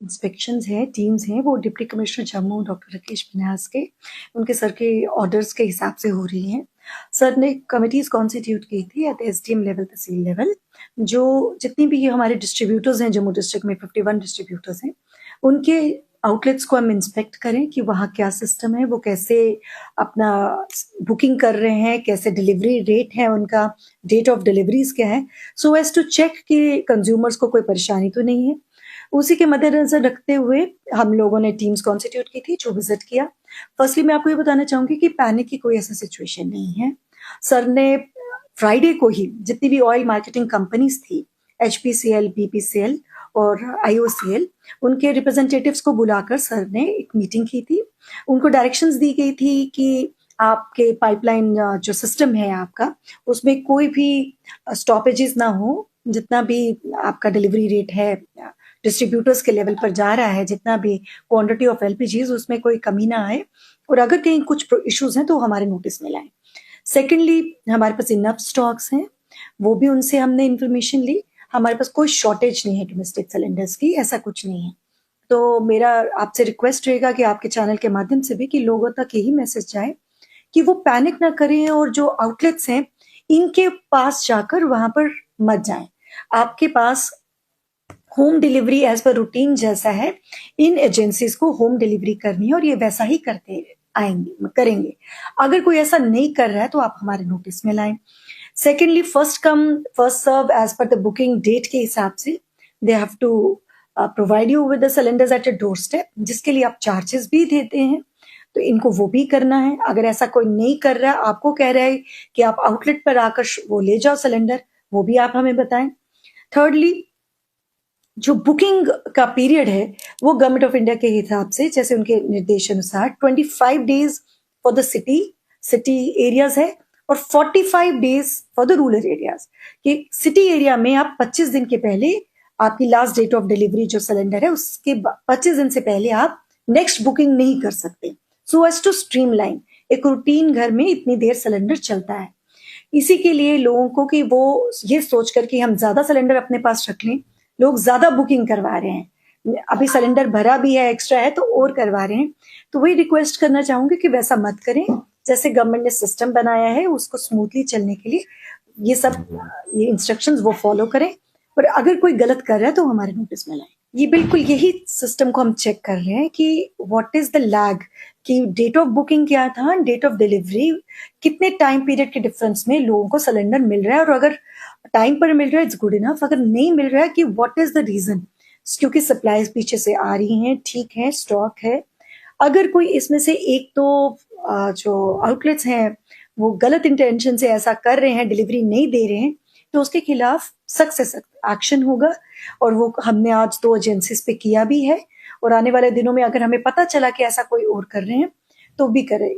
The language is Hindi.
इंस्पेक्शंस हैं, टीम्स हैं, वो deputy commissioner Jammu doctor Rakesh Panyas के उनके सर के ऑर्डर्स के हिसाब से हो रही हैं। सर ने कमिटीज़ कॉन्स्टिट्यूट की थी एट एसडीएम लेवल, तहसील लेवल, जो जितनी भी हमारे डिस्ट्रीब्यूटर्स हैं जम्मू डिस्ट्रिक्ट में 51 डिस्ट्रीब्यूटर्स हैं, उनके आउटलेट्स को हम इंस्पेक्ट करें कि वहाँ क्या सिस्टम है, वो कैसे अपना बुकिंग कर रहे हैं, कैसे डिलीवरी रेट है उनका, डेट ऑफ डिलीवरीज क्या है, सो एज टू चेक कि कंज्यूमर्स को कोई परेशानी तो नहीं है। उसी के मद्देनजर रखते हुए हम लोगों ने टीम्स कॉन्स्टिट्यूट की थी जो विजिट किया। फर्स्टली मैं आपको ये बताना चाहूंगी कि पैनिक की कोई ऐसा सिचुएशन नहीं है। सर ने फ्राइडे को ही जितनी भी ऑयल मार्केटिंग कंपनीज थी, एचपीसीएल, बीपीसीएल और आईओसीएल, उनके रिप्रेजेंटेटिव्स को बुलाकर सर ने एक मीटिंग की थी। उनको डायरेक्शंस दी गई थी कि आपके पाइपलाइन जो सिस्टम है आपका, उसमें कोई भी स्टॉपेजेस ना हो। जितना भी आपका डिलीवरी रेट है डिस्ट्रीब्यूटर्स के लेवल पर जा रहा है, जितना भी क्वांटिटी ऑफ एलपीजीज, उसमें कोई कमी ना आए, और अगर कहीं कुछ इश्यूज हैं तो हमारे नोटिस में लाएं। सेकेंडली, हमारे पास इनफ स्टॉक्स हैं, वो भी उनसे हमने इंफॉर्मेशन ली। हमारे पास कोई शॉर्टेज नहीं है डोमेस्टिक सिलेंडर्स की, ऐसा कुछ नहीं है। तो मेरा आपसे रिक्वेस्ट रहेगा कि आपके चैनल के माध्यम से भी कि लोगों तक यही मैसेज जाए कि वो पैनिक ना करें, और जो आउटलेट्स हैं इनके पास जाकर वहां पर मत जाएं। आपके पास होम डिलीवरी एज पर रूटीन जैसा है, इन एजेंसीज को होम डिलीवरी करनी है और ये वैसा ही करते आएंगे करेंगे। अगर कोई ऐसा नहीं कर रहा है तो आप हमारे नोटिस में लाएं। Secondly, first come first serve as per the booking date के हिसाब से they have to provide you with the cylinders at a doorstep, जिसके लिए आप चार्जेस भी देते हैं, तो इनको वो भी करना है। अगर ऐसा कोई नहीं कर रहा है, आपको कह रहा है कि आप आउटलेट पर आकर वो ले जाओ सिलेंडर, वो भी आप हमें बताएं। थर्डली, जो बुकिंग का पीरियड है वो गवर्नमेंट ऑफ इंडिया के हिसाब से, जैसे उनके निर्देशानुसार 25 days for the city areas है और 45 days for the rural areas. कि सिटी एरिया में आप 25 दिन के पहले, आपकी लास्ट डेट ऑफ डिलीवरी जो सिलेंडर है उसके 25 दिन से पहले आप नेक्स्ट बुकिंग नहीं कर सकते, सो एज टू स्ट्रीमलाइन। एक रूटीन घर में इतनी देर सिलेंडर चलता है, इसी के लिए लोगों को कि वो ये सोचकर कि हम ज्यादा सिलेंडर अपने पास रख लें, लोग ज्यादा बुकिंग करवा रहे हैं, अभी सिलेंडर भरा भी है, एक्स्ट्रा है तो और करवा रहे हैं। तो वही रिक्वेस्ट करना चाहूंगी कि वैसा मत करें। जैसे गवर्नमेंट ने सिस्टम बनाया है उसको स्मूथली चलने के लिए ये इंस्ट्रक्शंस वो फॉलो करें, पर अगर कोई गलत कर रहा है तो हमारे नोटिस में लाएं। ये बिल्कुल यही सिस्टम को हम चेक कर रहे हैं कि व्हाट इज द लैग, कि डेट ऑफ बुकिंग क्या था, डेट ऑफ डिलीवरी, कितने टाइम पीरियड के डिफरेंस में लोगों को सिलेंडर मिल रहा है, और अगर टाइम पर मिल रहा है इट्स गुड इनफ, अगर नहीं मिल रहा है कि व्हाट इज द रीजन, क्योंकि सप्लाईज पीछे से आ रही हैं, ठीक है, स्टॉक है। अगर कोई इसमें से एक तो जो आउटलेट्स हैं वो गलत इंटेंशन से ऐसा कर रहे हैं, डिलीवरी नहीं दे रहे हैं, तो उसके खिलाफ सख्त से सख्त एक्शन होगा। और वो हमने आज 2 एजेंसीज पे किया भी है, और आने वाले दिनों में अगर हमें पता चला कि ऐसा कोई और कर रहे हैं तो भी करे।